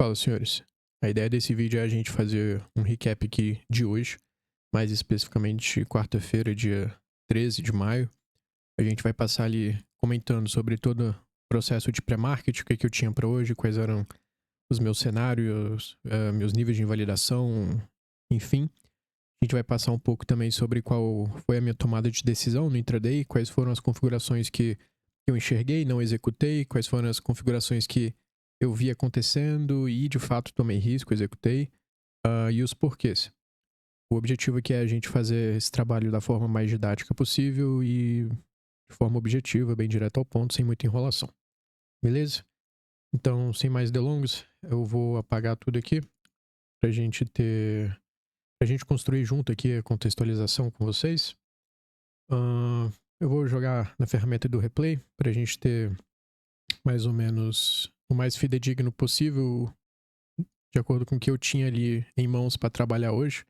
Fala, senhores. A ideia desse vídeo é a gente fazer um recap aqui de hoje, mais especificamente quarta-feira, dia 13 de maio. A gente vai passar ali comentando sobre todo o processo de pré-market, o que eu tinha para hoje, quais eram os meus cenários, meus níveis de invalidação, enfim. A gente vai passar um pouco também sobre qual foi a minha tomada de decisão no intraday, quais foram as configurações que eu enxerguei, não executei, quais foram as configurações que eu vi acontecendo e de fato tomei risco, executei, e os porquês. O objetivo aqui é a gente fazer esse trabalho da forma mais didática possível e de forma objetiva, bem direto ao ponto, sem muita enrolação. Beleza? Então, sem mais delongas, eu vou apagar tudo aqui pra gente ter. Pra gente construir junto aqui a contextualização com vocês. Eu vou jogar na ferramenta do replay pra gente ter mais ou menos o mais fidedigno possível, de acordo com o que eu tinha ali em mãos para trabalhar hoje.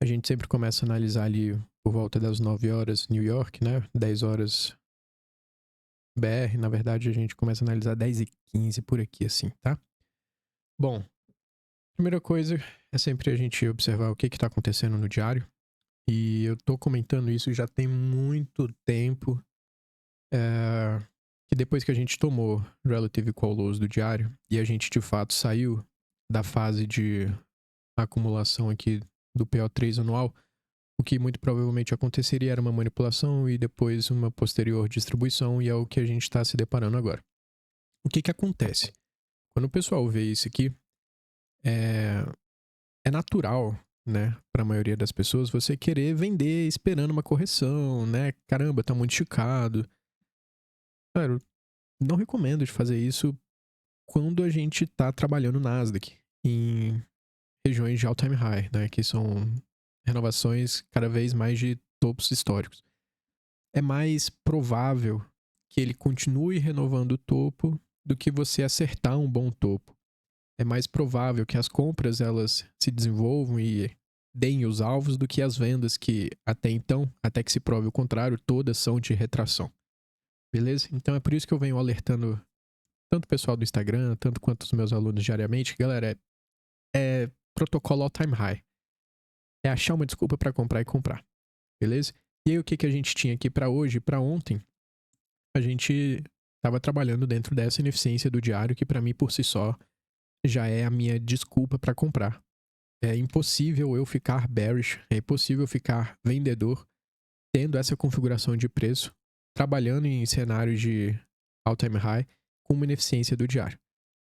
A gente sempre começa a analisar ali por volta das 9 horas New York, né? 10 horas BR. Na verdade, a gente começa a analisar 10h15 por aqui, assim, tá? Bom, primeira coisa é sempre a gente observar o que está acontecendo no diário. E eu tô comentando isso já tem muito tempo. Que depois que a gente tomou Relative Call Lows do diário e a gente de fato saiu da fase de acumulação aqui do PO3 anual, o que muito provavelmente aconteceria era uma manipulação e depois uma posterior distribuição, e é o que a gente está se deparando agora. O que acontece? Quando o pessoal vê isso aqui, é, é natural, né, para a maioria das pessoas, você querer vender esperando uma correção, né? Caramba, tá muito esticado. Cara, eu não recomendo de fazer isso quando a gente tá trabalhando no Nasdaq em regiões de all-time high, né, que são renovações cada vez mais de topos históricos. É mais provável que ele continue renovando o topo do que você acertar um bom topo. É mais provável que as compras elas se desenvolvam e deem os alvos do que as vendas que até então, até que se prove o contrário, todas são de retração. Beleza? Então é por isso que eu venho alertando tanto o pessoal do Instagram, tanto quanto os meus alunos diariamente. Galera, é protocolo all-time high. É achar uma desculpa para comprar e comprar. Beleza? E aí o que a gente tinha aqui para hoje, para ontem, a gente estava trabalhando dentro dessa ineficiência do diário que para mim por si só já é a minha desculpa para comprar. É impossível eu ficar bearish, é impossível eu ficar vendedor tendo essa configuração de preço, trabalhando em cenários de all-time high com uma ineficiência do diário.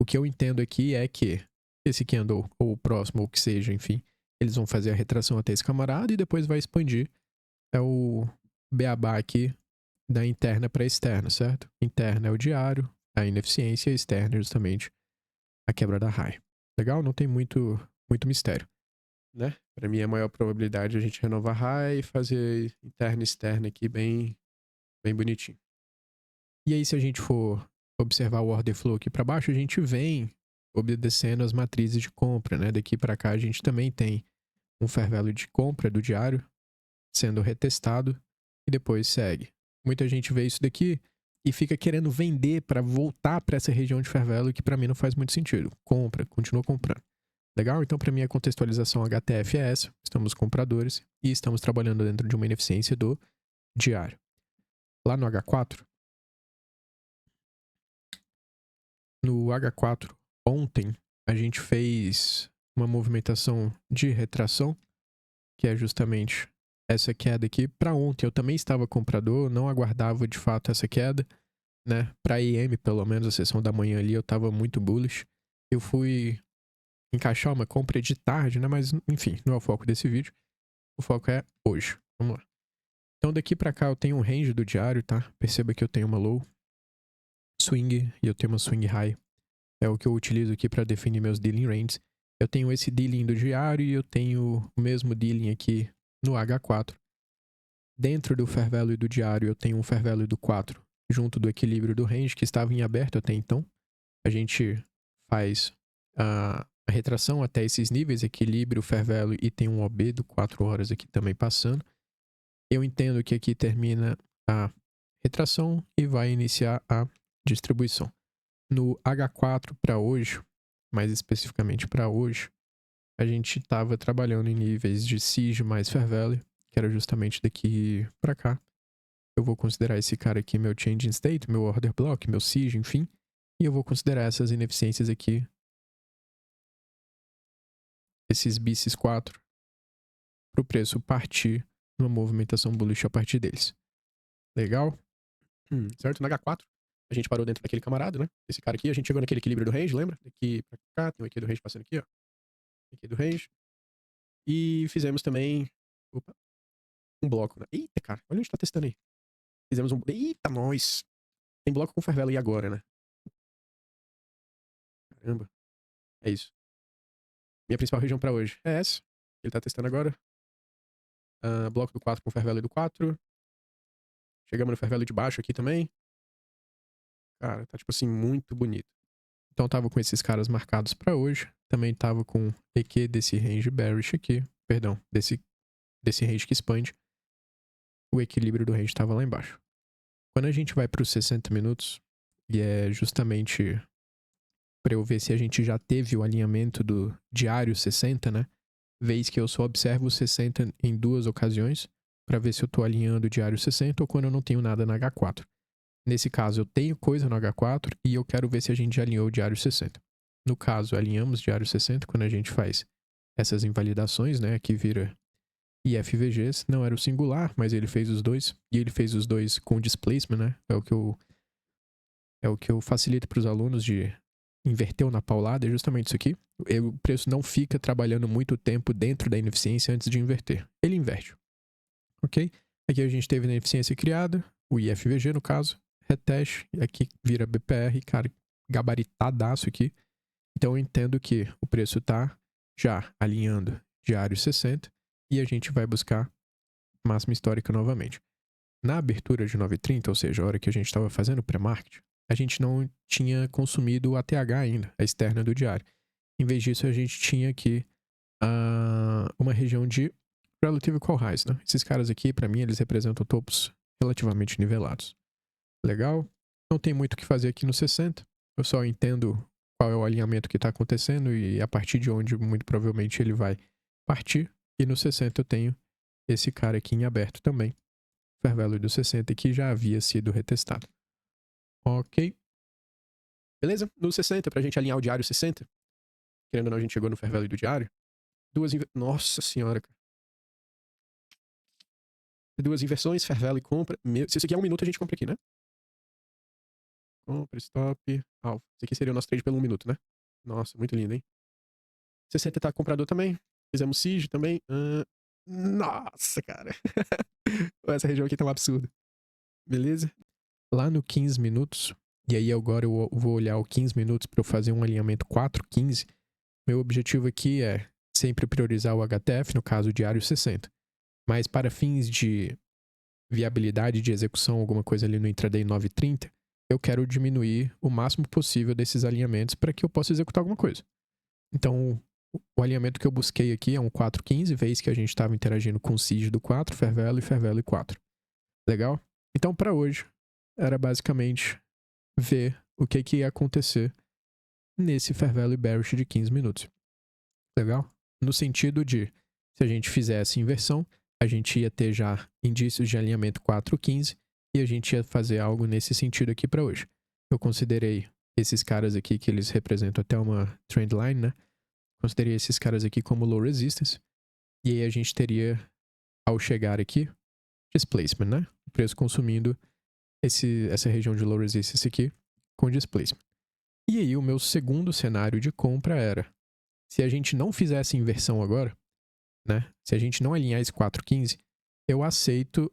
O que eu entendo aqui é que esse candle, ou o próximo, ou o que seja, enfim, eles vão fazer a retração até esse camarada e depois vai expandir. É o beabá aqui da interna para externa, certo? Interna é o diário, a ineficiência, e externa é justamente a quebra da high. Legal? Não tem muito mistério, né? Para mim, a maior probabilidade é a gente renovar high e fazer interna e externa aqui bem bonitinho. E aí, se a gente for observar o order flow aqui para baixo, a gente vem obedecendo as matrizes de compra, né? Daqui para cá, a gente também tem um fair value de compra do diário sendo retestado e depois segue. Muita gente vê isso daqui e fica querendo vender para voltar para essa região de fair value, que para mim não faz muito sentido. Compra, continua comprando. Legal? Então, para mim, a contextualização HTF é essa. Estamos compradores e estamos trabalhando dentro de uma ineficiência do diário. Lá no H4, ontem, a gente fez uma movimentação de retração, que é justamente essa queda aqui. Para ontem, eu também estava comprador, não aguardava de fato essa queda, né? Para EM, pelo menos, a sessão da manhã ali, eu estava muito bullish. Eu fui encaixar uma compra de tarde, né? Mas, enfim, não é o foco desse vídeo. O foco é hoje. Vamos lá. Então, daqui para cá, eu tenho um range do diário, tá? Perceba que eu tenho uma low swing e eu tenho uma swing high. É o que eu utilizo aqui para definir meus dealing ranges. Eu tenho esse dealing do diário e eu tenho o mesmo dealing aqui no H4. Dentro do fair value do diário, eu tenho um fair value do 4 junto do equilíbrio do range, que estava em aberto até então. A gente faz a retração até esses níveis, equilíbrio, fair value, e tem um OB do 4 horas aqui também passando. Eu entendo que aqui termina a retração e vai iniciar a distribuição. No H4 para hoje, mais especificamente para hoje, a gente estava trabalhando em níveis de Siege mais Fair Value, que era justamente daqui para cá. Eu vou considerar esse cara aqui meu Changing State, meu Order Block, meu Siege, enfim. E eu vou considerar essas ineficiências aqui, esses BICs 4, para o preço partir numa movimentação bullish a partir deles. Legal? Certo? No H4, a gente parou dentro daquele camarada, né? Esse cara aqui, a gente chegou naquele equilíbrio do range, lembra? Daqui pra cá, tem o aqui do range passando aqui, ó. Aqui do range. E fizemos também... Opa. Um bloco, né? Eita, cara. Olha onde tá testando aí. Fizemos um... Eita, nós! Tem bloco com Fair Value agora, né? Caramba. É isso. Minha principal região pra hoje é essa. Ele tá testando agora. Bloco do 4 com Fair Value do 4. Chegamos no Fair Value de baixo aqui também. Cara, tá tipo assim, muito bonito. Então tava com esses caras marcados pra hoje. Também tava com EQ desse range bearish aqui. Perdão, desse range que expande. O equilíbrio do range tava lá embaixo. Quando a gente vai pros 60 minutos, e é justamente pra eu ver se a gente já teve o alinhamento do diário 60, né? Vez que eu só observo o 60 em 2 ocasiões, pra ver se eu tô alinhando o diário 60 ou quando eu não tenho nada na H4. Nesse caso, eu tenho coisa no H4 e eu quero ver se a gente já alinhou o diário 60. No caso, alinhamos o diário 60 quando a gente faz essas invalidações, né? Aqui vira IFVGs. Não era o singular, mas ele fez os dois. E ele fez os dois com displacement, né? É o que eu facilito para os alunos de inverter na paulada, é justamente isso aqui. O preço não fica trabalhando muito tempo dentro da ineficiência antes de inverter. Ele inverte. Ok? Aqui a gente teve a ineficiência criada, o IFVG no caso, reteste, aqui vira BPR, cara, gabaritadaço aqui. Então eu entendo que o preço tá já alinhando diário 60 e a gente vai buscar máxima histórica novamente. Na abertura de 9h30, ou seja, a hora que a gente estava fazendo o pré-market, a gente não tinha consumido o ATH ainda, a externa do diário. Em vez disso, a gente tinha aqui uma região de Relative Call Highs, né? Esses caras aqui, para mim, eles representam topos relativamente nivelados. Legal? Não tem muito o que fazer aqui no 60. Eu só entendo qual é o alinhamento que está acontecendo e a partir de onde, muito provavelmente, ele vai partir. E no 60 eu tenho esse cara aqui em aberto também. Fair Value do 60 que já havia sido retestado. Ok. Beleza? No 60, pra gente alinhar o diário 60. Querendo ou não, a gente chegou no Fair Value do diário. Nossa senhora, cara. Duas inversões, Fair Value e compra. Se isso aqui é 1 minuto, a gente compra aqui, né? Compra, stop, alvo. Esse aqui seria o nosso trade pelo 1 minuto, né? Nossa, muito lindo, hein? 60 tá comprador também. Fizemos Siege também. Nossa, cara. Essa região aqui tá um absurdo. Beleza? Lá no 15 minutos, e aí agora eu vou olhar o 15 minutos para eu fazer um alinhamento 4-15. Meu objetivo aqui é sempre priorizar o HTF, no caso diário 60. Mas para fins de viabilidade de execução, alguma coisa ali no intraday 9h30, eu quero diminuir o máximo possível desses alinhamentos para que eu possa executar alguma coisa. Então, o alinhamento que eu busquei aqui é um 4-15, vez que a gente estava interagindo com o Siege do 4, Fair Value e Fair Value 4. Legal? Então, para hoje, era basicamente ver o que ia acontecer nesse Fair Value Bearish de 15 minutos. Legal? No sentido de, se a gente fizesse inversão, a gente ia ter já indícios de alinhamento 4-15 e a gente ia fazer algo nesse sentido aqui para hoje. Eu considerei esses caras aqui, que eles representam até uma trendline, né? Considerei esses caras aqui como low resistance. E aí a gente teria, ao chegar aqui, displacement, né? O preço consumindo essa região de low resistance aqui com displacement. E aí o meu segundo cenário de compra era, se a gente não fizesse inversão agora, né? Se a gente não alinhar esse 4,15, eu aceito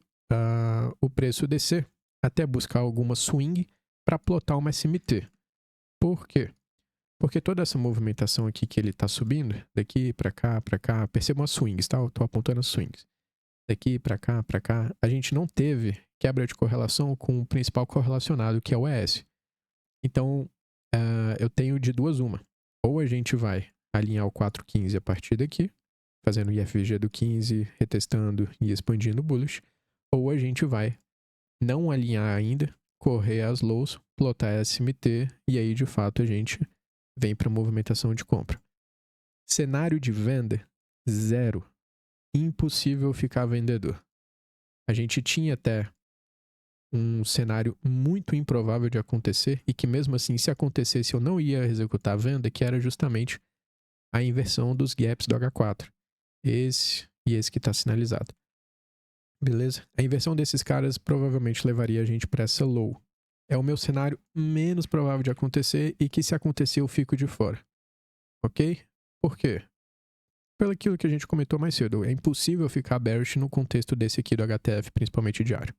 o preço descer até buscar alguma swing para plotar uma SMT. Por quê? Porque toda essa movimentação aqui que ele está subindo, daqui para cá, percebam as swings, tá? Eu tô apontando as swings. Daqui para cá, a gente não teve quebra de correlação com o principal correlacionado, que é o ES. Então, eu tenho de duas uma. Ou a gente vai alinhar o 4,15 a partir daqui, fazendo o IFVG do 15, retestando e expandindo o bullish, ou a gente vai não alinhar ainda, correr as lows, plotar SMT, e aí de fato a gente vem para movimentação de compra. Cenário de venda, 0. Impossível ficar vendedor. A gente tinha até um cenário muito improvável de acontecer e que mesmo assim, se acontecesse, eu não ia executar a venda, que era justamente a inversão dos gaps do H4. Esse e esse que está sinalizado. Beleza? A inversão desses caras provavelmente levaria a gente para essa low. É o meu cenário menos provável de acontecer e que se acontecer eu fico de fora. Ok? Por quê? Pelo aquilo que a gente comentou mais cedo. É impossível ficar bearish no contexto desse aqui do HTF, principalmente diário.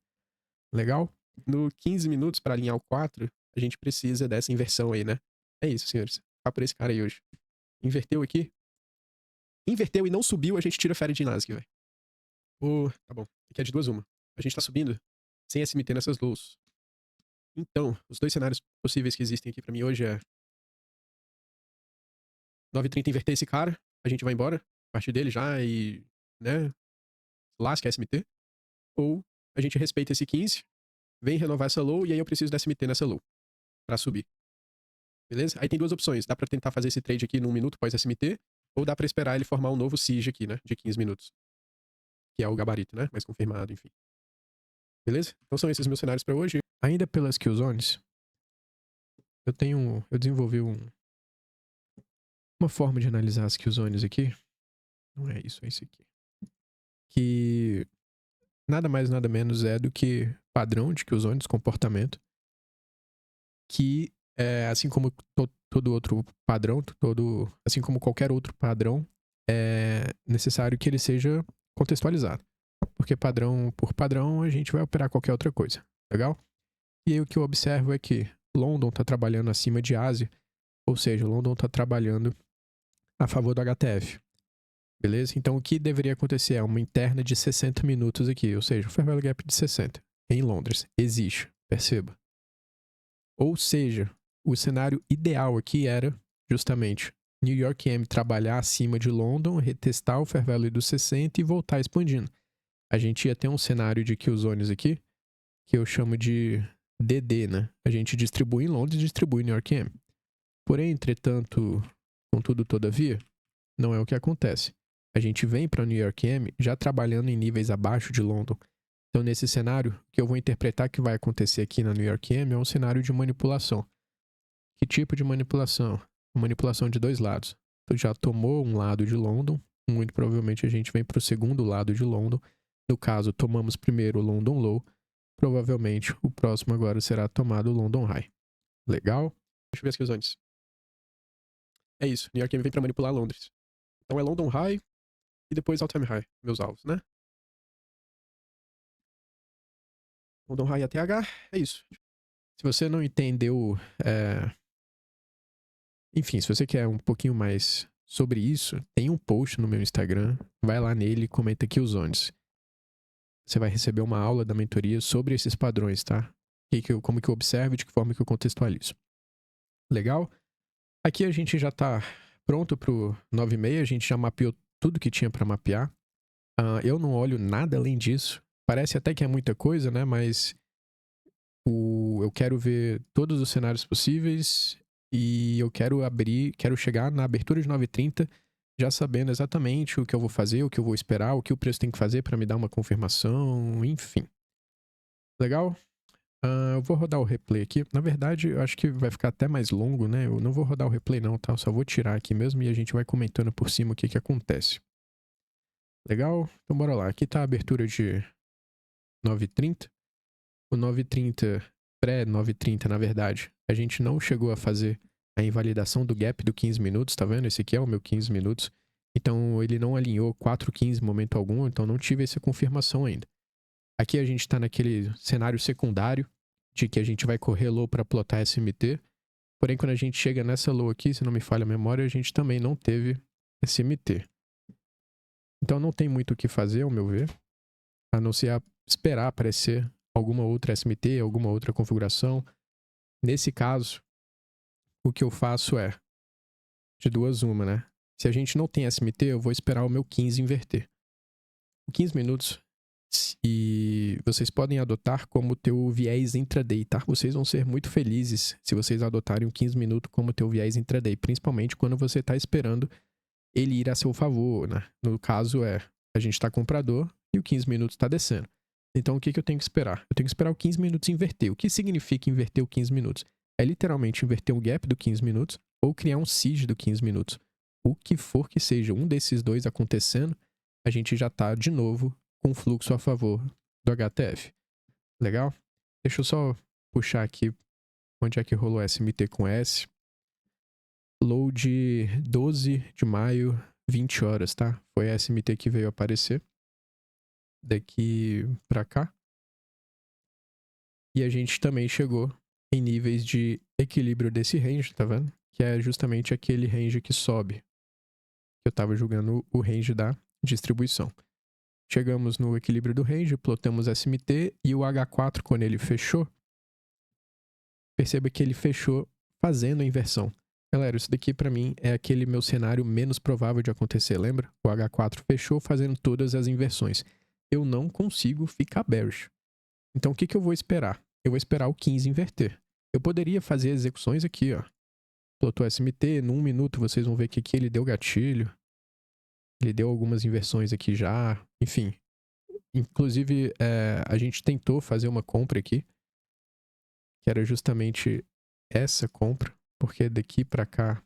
Legal? No 15 minutos para alinhar o 4, a gente precisa dessa inversão aí, né? É isso, senhores. Tá por esse cara aí hoje. Inverteu aqui. Inverteu e não subiu, a gente tira férias de Nasdaq, velho. Tá bom. Aqui é de duas uma. A gente tá subindo sem SMT nessas lows. Então, os dois cenários possíveis que existem aqui pra mim hoje é 9h30 inverter esse cara, a gente vai embora a partir dele já e, né, lasca SMT. Ou a gente respeita esse 15, vem renovar essa low e aí eu preciso da SMT nessa low pra subir. Beleza? Aí tem duas opções. Dá pra tentar fazer esse trade aqui num minuto pós SMT, ou dá pra esperar ele formar um novo SIG aqui, né, de 15 minutos. Que é o gabarito, né, mais confirmado, enfim. Beleza? Então são esses meus cenários pra hoje. Ainda pelas Killzones, eu desenvolvi uma forma de analisar as Killzones aqui. Não é isso, é isso aqui. Que nada mais, nada menos é do que padrão de Killzones, comportamento. Que, assim como todo outro padrão, assim como qualquer outro padrão, é necessário que ele seja contextualizado. Porque padrão por padrão a gente vai operar qualquer outra coisa. Legal? E aí o que eu observo é que London está trabalhando acima de Ásia, ou seja, London está trabalhando a favor do HTF. Beleza? Então o que deveria acontecer é uma interna de 60 minutos aqui, ou seja, o Fair Value Gap de 60 em Londres. Existe, perceba. Ou seja, o cenário ideal aqui era justamente New York M trabalhar acima de London, retestar o Fair Value dos 60 e voltar expandindo. A gente ia ter um cenário de kill zones aqui, que eu chamo de DD, né? A gente distribui em Londres e distribui em New York M. Porém, entretanto, contudo, todavia, não é o que acontece. A gente vem para New York M já trabalhando em níveis abaixo de London. Então, nesse cenário, o que eu vou interpretar que vai acontecer aqui na New York M é um cenário de manipulação. Que tipo de manipulação? Manipulação de dois lados. Tu já tomou um lado de London, muito provavelmente a gente vem para o segundo lado de London. No caso, tomamos primeiro o London Low, provavelmente o próximo agora será tomado o London High. Legal? Deixa eu ver as questões. É isso, New York M vem para manipular Londres. Então é London High e depois All Time High, meus alvos, né? London High ATH, é isso. Se você não entendeu, enfim, se você quer um pouquinho mais sobre isso, tem um post no meu Instagram, vai lá nele e comenta aqui os zones. Você vai receber uma aula da mentoria sobre esses padrões, tá? Como que eu observo e de que forma que eu contextualizo. Legal? Aqui a gente já tá pronto pro 9h30, a gente já mapeou tudo que tinha para mapear. Eu não olho nada além disso. Parece até que é muita coisa, né? Mas eu quero ver todos os cenários possíveis e eu quero chegar na abertura de 9h30 já sabendo exatamente o que eu vou fazer, o que eu vou esperar, o que o preço tem que fazer para me dar uma confirmação, enfim. Legal? Eu vou rodar o replay aqui. Na verdade, eu acho que vai ficar até mais longo, né? Eu não vou rodar o replay não, tá? Eu só vou tirar aqui mesmo e a gente vai comentando por cima o que acontece. Legal? Então bora lá. Aqui tá a abertura de 9h30. O 9h30, pré-9h30, na verdade, a gente não chegou a fazer a invalidação do gap do 15 minutos, tá vendo? Esse aqui é o meu 15 minutos. Então, ele não alinhou 4,15 em momento algum, então não tive essa confirmação ainda. Aqui a gente tá naquele cenário secundário, de que a gente vai correr low para plotar SMT. Porém, quando a gente chega nessa low aqui, se não me falha a memória, a gente também não teve SMT. Então, não tem muito o que fazer, ao meu ver, a não ser esperar aparecer alguma outra SMT, alguma outra configuração. Nesse caso, o que eu faço é de duas uma, né? Se a gente não tem SMT, eu vou esperar o meu 15 inverter. O 15 minutos E vocês podem adotar como teu viés intraday, tá? Vocês vão ser muito felizes se vocês adotarem o 15 minutos como teu viés intraday, principalmente quando você tá esperando ele ir a seu favor, né? No caso a gente tá comprador e o 15 minutos tá descendo. Então o que eu tenho que esperar? Eu tenho que esperar o 15 minutos inverter. O que significa inverter o 15 minutos? É literalmente inverter um gap do 15 minutos ou criar um siege do 15 minutos. O que for que seja um desses dois acontecendo, a gente já tá de novo com fluxo a favor do HTF. Legal? Deixa eu só puxar aqui onde é que rolou SMT com S. Load 12 de maio, 20 horas, tá? Foi a SMT que veio aparecer daqui pra cá. E a gente também chegou em níveis de equilíbrio desse range, tá vendo? Que é justamente aquele range que sobe. Eu tava julgando o range da distribuição. Chegamos no equilíbrio do range, plotamos SMT e o H4, quando ele fechou, perceba que ele fechou fazendo a inversão. Galera, isso daqui pra mim é aquele meu cenário menos provável de acontecer, lembra? O H4 fechou fazendo todas as inversões. Eu não consigo ficar bearish. Então o que eu vou esperar? Eu vou esperar o 15 inverter. Eu poderia fazer execuções aqui, ó. Plotou SMT, num minuto vocês vão ver que aqui ele deu gatilho. Ele deu algumas inversões aqui já, enfim. Inclusive, a gente tentou fazer uma compra aqui, que era justamente essa compra, porque daqui pra cá,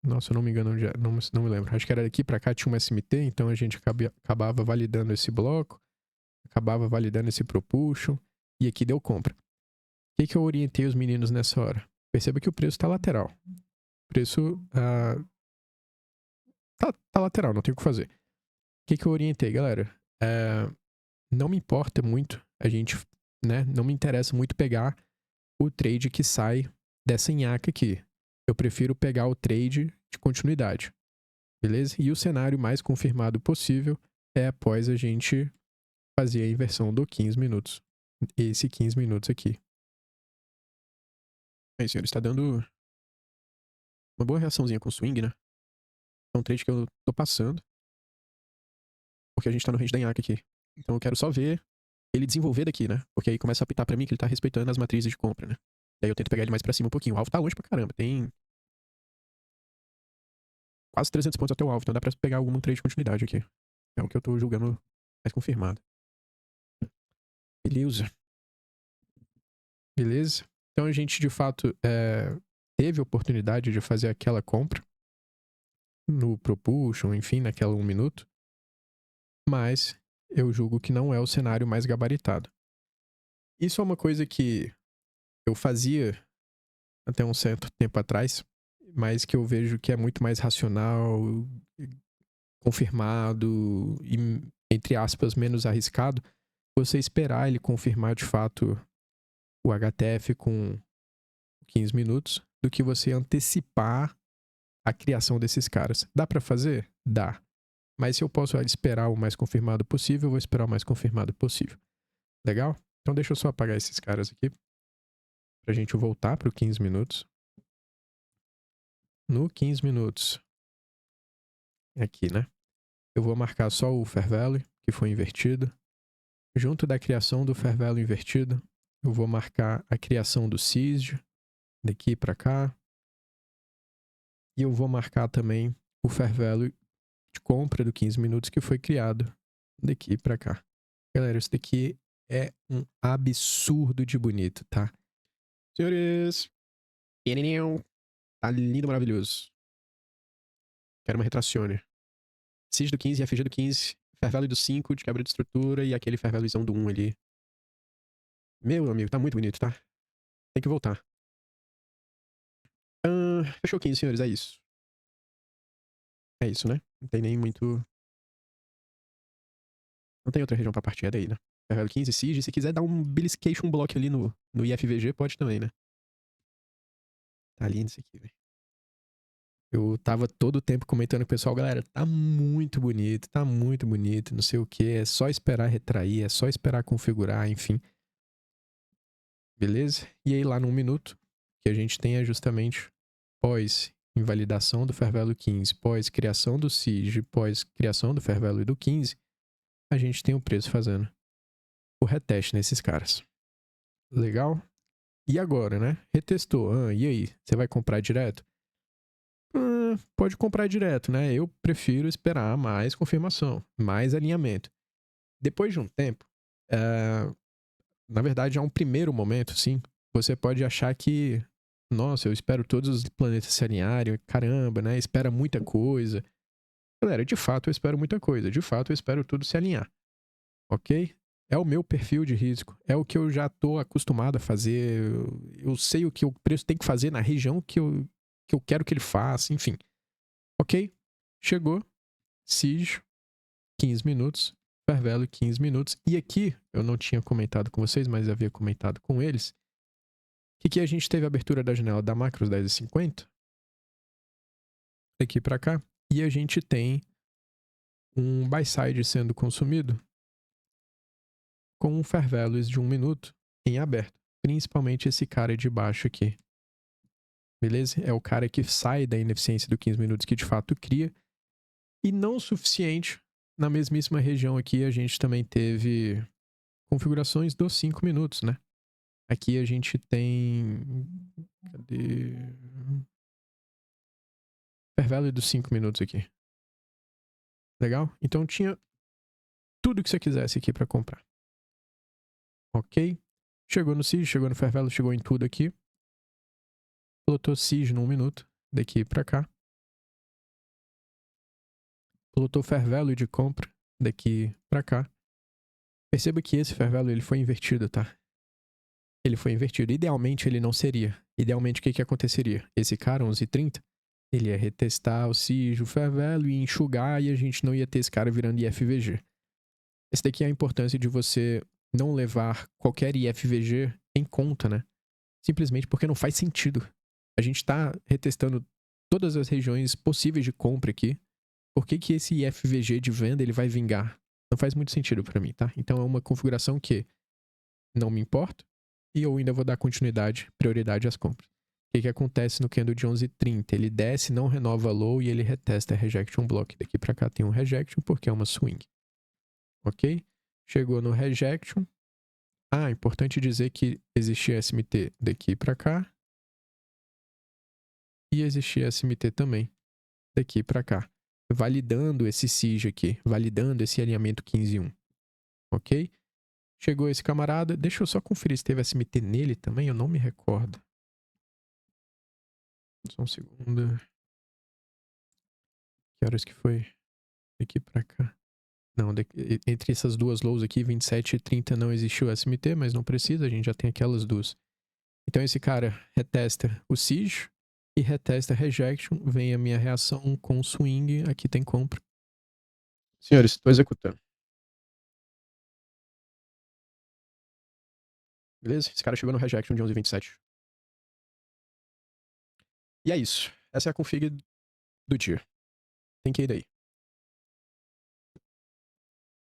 nossa, eu não me engano, não me lembro. Acho que era daqui pra cá tinha uma SMT, então a gente acabava validando esse bloco, acabava validando esse propulsion, e aqui deu compra. O que eu orientei os meninos nessa hora? Perceba que o preço tá lateral. O preço tá lateral, não tem o que fazer. O que eu orientei, galera? Não me importa muito a gente, né? Não me interessa muito pegar o trade que sai dessa nhaca aqui. Eu prefiro pegar o trade de continuidade. Beleza? E o cenário mais confirmado possível é após a gente fazer a inversão do 15 minutos. Esse 15 minutos aqui. Aí, senhores, está dando uma boa reaçãozinha com o swing, né? É um trade que eu tô passando. Porque a gente tá no range da nhaca aqui. Então eu quero só ver ele desenvolver daqui, né? Porque aí começa a apitar pra mim que ele tá respeitando as matrizes de compra, né? Daí eu tento pegar ele mais pra cima um pouquinho. O alvo tá longe pra caramba. Tem quase 300 pontos até o alvo. Então dá pra pegar algum trade de continuidade aqui. É o que eu tô julgando mais confirmado. Beleza. Beleza. Então a gente, de fato, teve a oportunidade de fazer aquela compra no Propulsion, enfim, naquela 1 minuto. Mas eu julgo que não é o cenário mais gabaritado. Isso é uma coisa que eu fazia até um certo tempo atrás, mas que eu vejo que é muito mais racional, confirmado e, entre aspas, menos arriscado, você esperar ele confirmar de fato o HTF com 15 minutos do que você antecipar a criação desses caras. Dá pra fazer? Dá. Mas se eu posso esperar o mais confirmado possível, eu vou esperar o mais confirmado possível. Legal? Então deixa eu só apagar esses caras aqui pra gente voltar pro 15 minutos. No 15 minutos, aqui, né? Eu vou marcar só o Fair Value, que foi invertido. Junto da criação do Fair Value invertido, eu vou marcar a criação do Siege, daqui para cá. E eu vou marcar também o Fair Value de compra do 15 minutos que foi criado daqui para cá. Galera, isso daqui é um absurdo de bonito, tá? Senhores, tá lindo, maravilhoso. Quero uma retracione. Siege do 15, FG do 15, Fair Value do 5, de quebra de estrutura e aquele Fair Valuezão do 1 ali. Meu amigo, tá muito bonito, tá? Tem que voltar. Fechou 15, senhores, é isso. É isso, né? Não tem nem muito... Não tem outra região pra partir, é daí, né? Fair Value 15, Siege. Se quiser dar um Beliscation Block ali no IFVG, pode também, né? Tá lindo isso aqui, velho. Eu tava todo o tempo comentando com o pessoal, galera, tá muito bonito, não sei o que, é só esperar retrair, é só esperar configurar, enfim. Beleza? E aí lá no 1 minuto, que a gente tem é justamente pós invalidação do Fair Value 15, pós criação do Siege, pós criação do Fair Value do 15, a gente tem o preço fazendo o reteste nesses caras. Legal? E agora, né? Retestou. E aí? Você vai comprar direto? Pode comprar direto, né? Eu prefiro esperar mais confirmação, mais alinhamento. Depois de um tempo, na verdade, há um primeiro momento, sim, você pode achar que, nossa, eu espero todos os planetas se alinharem, caramba, né? Espera muita coisa. Galera, de fato eu espero muita coisa, de fato eu espero tudo se alinhar, ok? É o meu perfil de risco, é o que eu já tô acostumado a fazer, eu sei o que o preço tem que fazer na região que eu quero que ele faça, enfim. Ok? Chegou, Siege, 15 minutos, Fervelo, 15 minutos. E aqui, eu não tinha comentado com vocês, mas havia comentado com eles, que aqui a gente teve a abertura da janela da Macros 10h50, daqui para cá, e a gente tem um buy side sendo consumido com um Fervelos de 1 minuto em aberto. Principalmente esse cara de baixo aqui. Beleza? É o cara que sai da ineficiência do 15 minutos que de fato cria. E não o suficiente, na mesmíssima região aqui a gente também teve configurações dos 5 minutos, né? Aqui a gente tem... Cadê? Fair value dos 5 minutos aqui. Legal? Então tinha tudo que você quisesse aqui para comprar. Ok? Chegou no Siege, chegou no Fair value, chegou em tudo aqui. Plotou Siege no 1 minuto, daqui para cá. Plotou Fair value de compra, daqui para cá. Perceba que esse Fair value ele foi invertido, tá? Ele foi invertido. Idealmente ele não seria. Idealmente o que aconteceria? Esse cara, 11h30, ele ia retestar o Siege, o Fair value, e enxugar, e a gente não ia ter esse cara virando IFVG. Esse daqui é a importância de você não levar qualquer IFVG em conta, né? Simplesmente porque não faz sentido. A gente tá retestando todas as regiões possíveis de compra aqui. Por que que esse IFVG de venda ele vai vingar? Não faz muito sentido para mim, tá? Então é uma configuração que não me importa e eu ainda vou dar continuidade, prioridade às compras. O que acontece no candle de 11h30? Ele desce, não renova low e ele retesta a rejection block. Daqui para cá tem um rejection porque é uma swing. Ok? Chegou no rejection. Importante dizer que existia SMT daqui para cá. E existia SMT também daqui para cá. Validando esse Siege aqui. Validando esse alinhamento 15-1. Ok? Chegou esse camarada. Deixa eu só conferir se teve SMT nele também. Eu não me recordo. Só um segundo. Que horas que foi? Daqui pra cá. Não, entre essas duas lows aqui, 27 e 30, não existiu SMT, mas não precisa, a gente já tem aquelas duas. Então esse cara retesta o Siege e retesta Rejection. Vem a minha reação com swing. Aqui tem compra. Senhores, estou executando. Beleza? Esse cara chegou no Rejection de 11h27. E é isso. Essa é a config do dia. Tem que ir daí.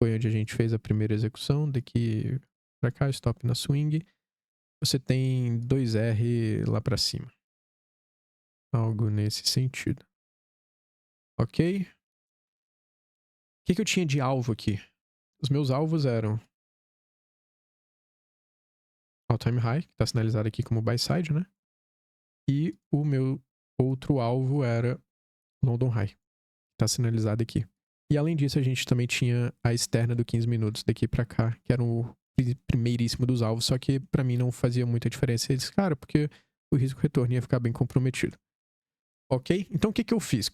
Foi onde a gente fez a primeira execução. Daqui pra cá, stop na swing. Você tem 2R lá pra cima. Algo nesse sentido. Ok? O que eu tinha de alvo aqui? Os meus alvos eram All Time High, que está sinalizado aqui como buy side, né? E o meu outro alvo era London High, que está sinalizado aqui. E além disso, a gente também tinha a externa do 15 minutos daqui para cá, que era o primeiríssimo dos alvos, só que para mim não fazia muita diferença. Eu disse, cara, porque o risco retorno ia ficar bem comprometido. Ok? Então o que eu fiz?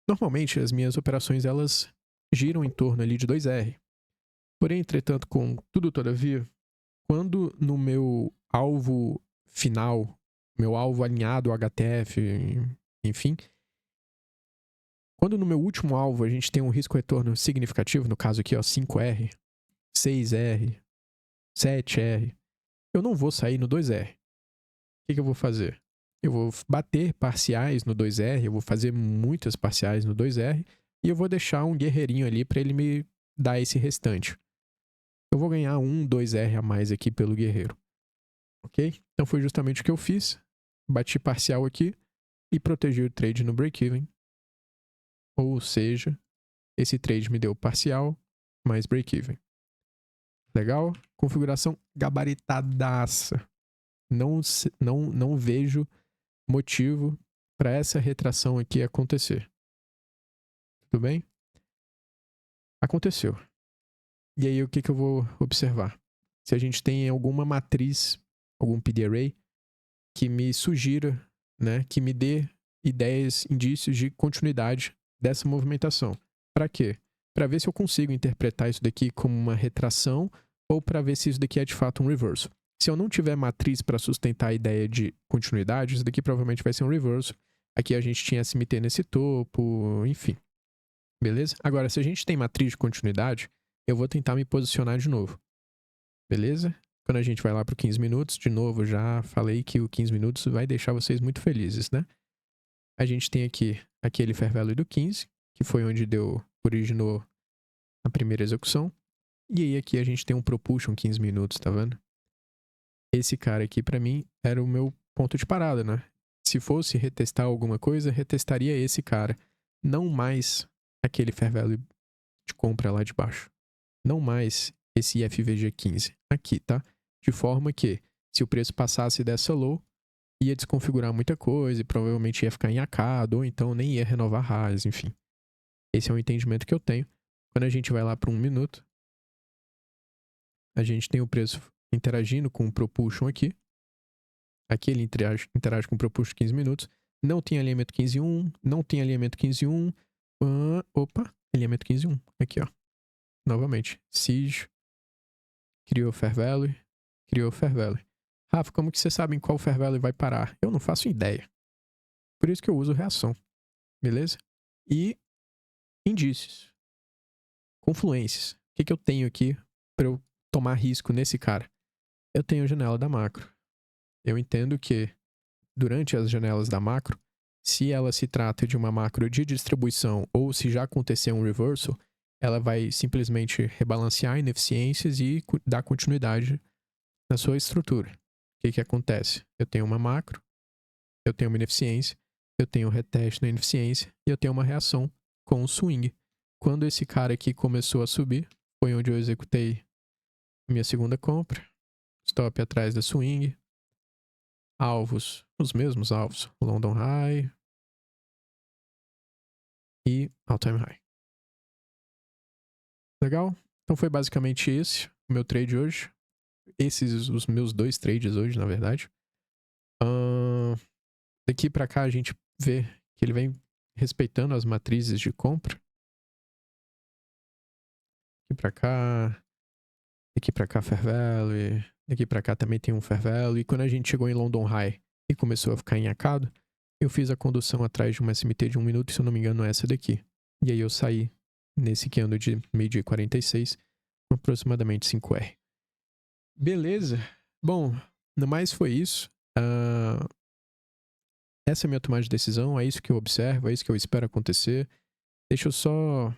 Normalmente as minhas operações elas giram em torno ali de 2R. Porém, entretanto, com tudo todavia, quando no meu alvo final, meu alvo alinhado ao HTF, enfim, quando no meu último alvo a gente tem um risco retorno significativo, no caso aqui, ó, 5R, 6R, 7R, eu não vou sair no 2R. O que eu vou fazer? Eu vou bater parciais no 2R, eu vou fazer muitas parciais no 2R e eu vou deixar um guerreirinho ali para ele me dar esse restante. Eu vou ganhar 2R a mais aqui pelo guerreiro. Ok? Então foi justamente o que eu fiz. Bati parcial aqui e protegi o trade no break-even. Ou seja, esse trade me deu parcial mais break-even. Legal? Configuração gabaritadaça. Não vejo motivo para essa retração aqui acontecer. Tudo bem? Aconteceu. E aí, o que eu vou observar? Se a gente tem alguma matriz, algum PD Array, que me sugira, né, que me dê ideias, indícios de continuidade dessa movimentação. Para quê? Para ver se eu consigo interpretar isso daqui como uma retração ou para ver se isso daqui é de fato um reverso. Se eu não tiver matriz para sustentar a ideia de continuidade, isso daqui provavelmente vai ser um reverso. Aqui a gente tinha SMT nesse topo, enfim. Beleza? Agora, se a gente tem matriz de continuidade, eu vou tentar me posicionar de novo. Beleza? Quando a gente vai lá para o 15 minutos, de novo, já falei que o 15 minutos vai deixar vocês muito felizes, né? A gente tem aqui aquele fair value do 15, que foi onde originou a primeira execução. E aí aqui a gente tem um propulsion 15 minutos, tá vendo? Esse cara aqui, para mim, era o meu ponto de parada, né? Se fosse retestar alguma coisa, retestaria esse cara. Não mais aquele fair value de compra lá de baixo. Não mais esse IFVG 15 aqui, tá? De forma que, se o preço passasse dessa low, ia desconfigurar muita coisa e provavelmente ia ficar enhacado, ou então nem ia renovar RAS, enfim. Esse é o entendimento que eu tenho. Quando a gente vai lá para 1 minuto, a gente tem o preço interagindo com o propulsion aqui. Aqui ele interage com o propulsion 15 minutos. Não tem alinhamento 15.1, não tem alinhamento 15.1. Opa, alinhamento 15.1. Aqui, ó. Novamente, SIG, criou fair value, criou fair value. Rafa, como que você sabe em qual fair value vai parar? Eu não faço ideia. Por isso que eu uso reação. Beleza? E indícios. Confluências. O que eu tenho aqui para eu tomar risco nesse cara? Eu tenho a janela da macro. Eu entendo que durante as janelas da macro, se ela se trata de uma macro de distribuição ou se já aconteceu um reversal, ela vai simplesmente rebalancear ineficiências e dar continuidade na sua estrutura. O que acontece? Eu tenho uma macro, eu tenho uma ineficiência, eu tenho um reteste na ineficiência e eu tenho uma reação com o swing. Quando esse cara aqui começou a subir, foi onde eu executei minha segunda compra, stop atrás da swing, alvos, os mesmos alvos, London High e All-Time High. Legal? Então foi basicamente esse o meu trade hoje. Esses os meus 2 trades hoje, na verdade. Daqui pra cá a gente vê que ele vem respeitando as matrizes de compra. Aqui pra cá fair value, daqui pra cá também tem um fair value. E quando a gente chegou em London High e começou a ficar enhacado, eu fiz a condução atrás de uma SMT de 1 minuto, se eu não me engano é essa daqui. E aí eu saí nesse candle de meio-dia 46, com aproximadamente 5R. Beleza. Bom, no mais foi isso. Essa é a minha tomada de decisão, é isso que eu observo, é isso que eu espero acontecer. Deixa eu só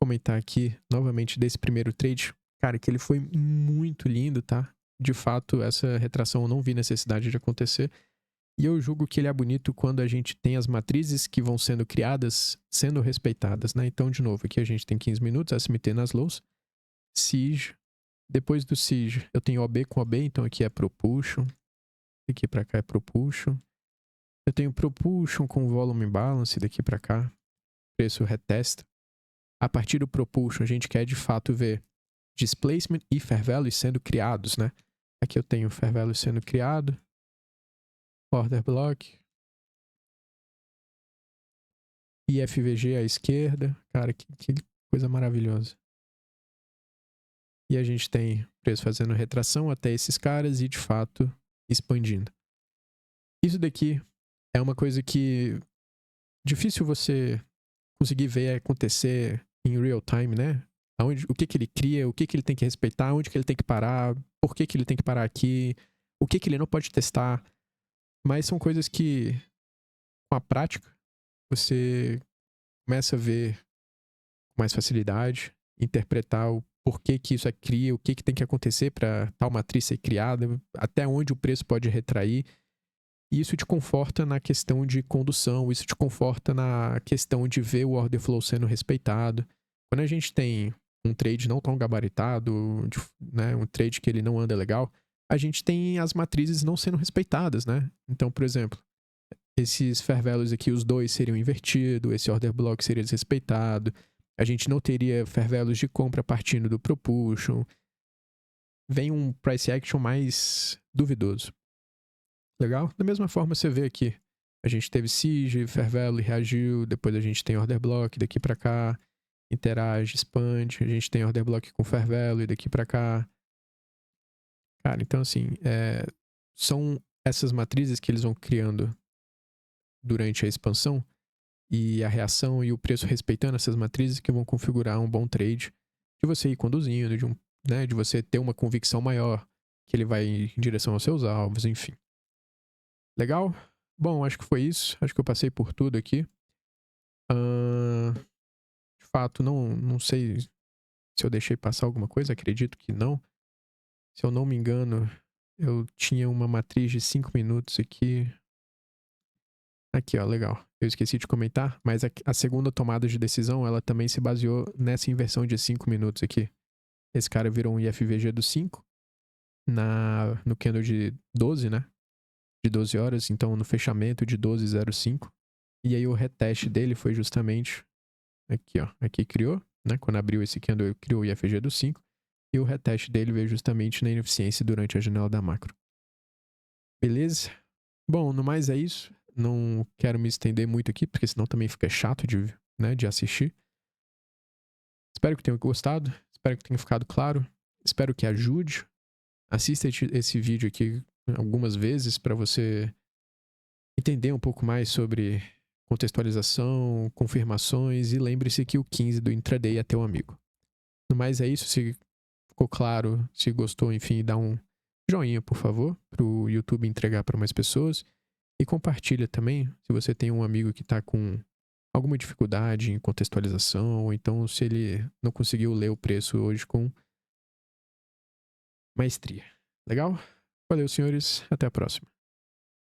comentar aqui novamente desse primeiro trade. Cara, que ele foi muito lindo, tá? De fato, essa retração eu não vi necessidade de acontecer. E eu julgo que ele é bonito quando a gente tem as matrizes que vão sendo criadas, sendo respeitadas, né? Então, de novo, aqui a gente tem 15 minutos, SMT nas lows, SIG. Depois do SIG, eu tenho OB com OB, então aqui é propulsion. Aqui pra cá é propulsion. Eu tenho propulsion com volume balance daqui pra cá. Preço retesta. A partir do propulsion, a gente quer de fato ver displacement e fair value sendo criados, né? Aqui eu tenho fair value sendo criado. Order block. IFVG à esquerda. Cara, que coisa maravilhosa. E a gente tem preço fazendo retração até esses caras e, de fato, expandindo. Isso daqui é uma coisa que difícil você conseguir ver acontecer em real time, né? O que ele cria, o que ele tem que respeitar, onde que ele tem que parar, por que ele tem que parar aqui, o que ele não pode testar. Mas são coisas que, com a prática, você começa a ver com mais facilidade, interpretar o porquê que isso cria, o que tem que acontecer para tal matriz ser criada, até onde o preço pode retrair. E isso te conforta na questão de condução, isso te conforta na questão de ver o order flow sendo respeitado. Quando a gente tem um trade não tão gabaritado, né, um trade que ele não anda legal, a gente tem as matrizes não sendo respeitadas, né? Então, por exemplo, esses fair values aqui, os dois seriam invertidos, esse order block seria desrespeitado, a gente não teria fair values de compra partindo do propulsion, vem um price action mais duvidoso. Legal? Da mesma forma você vê aqui, a gente teve siege, fair value reagiu, depois a gente tem order block daqui para cá, interage, expande, a gente tem order block com fair value daqui para cá. Cara, então assim, são essas matrizes que eles vão criando durante a expansão e a reação e o preço respeitando essas matrizes que vão configurar um bom trade de você ir conduzindo, de você ter uma convicção maior que ele vai em direção aos seus alvos, enfim. Legal? Bom, acho que foi isso. Acho que eu passei por tudo aqui. De fato, não sei se eu deixei passar alguma coisa. Acredito que não. Se eu não me engano, eu tinha uma matriz de 5 minutos aqui. Aqui, ó, legal. Eu esqueci de comentar, mas a segunda tomada de decisão, ela também se baseou nessa inversão de 5 minutos aqui. Esse cara virou um IFVG do 5 no candle de 12, né? De 12 horas, então no fechamento de 12,05. E aí o reteste dele foi justamente aqui, ó. Aqui criou, né? Quando abriu esse candle, criou o IFG do 5. E o reteste dele veio justamente na ineficiência durante a janela da macro. Beleza? Bom, no mais é isso. Não quero me estender muito aqui, porque senão também fica chato de assistir. Espero que tenham gostado. Espero que tenha ficado claro. Espero que ajude. Assista esse vídeo aqui algumas vezes para você entender um pouco mais sobre contextualização, confirmações, e lembre-se que o 15 do intraday é teu amigo. No mais é isso, se ficou claro, se gostou, enfim, dá um joinha, por favor, para o YouTube entregar para mais pessoas, e compartilha também, se você tem um amigo que está com alguma dificuldade em contextualização, ou então se ele não conseguiu ler o preço hoje com maestria. Legal? Valeu, senhores, até a próxima.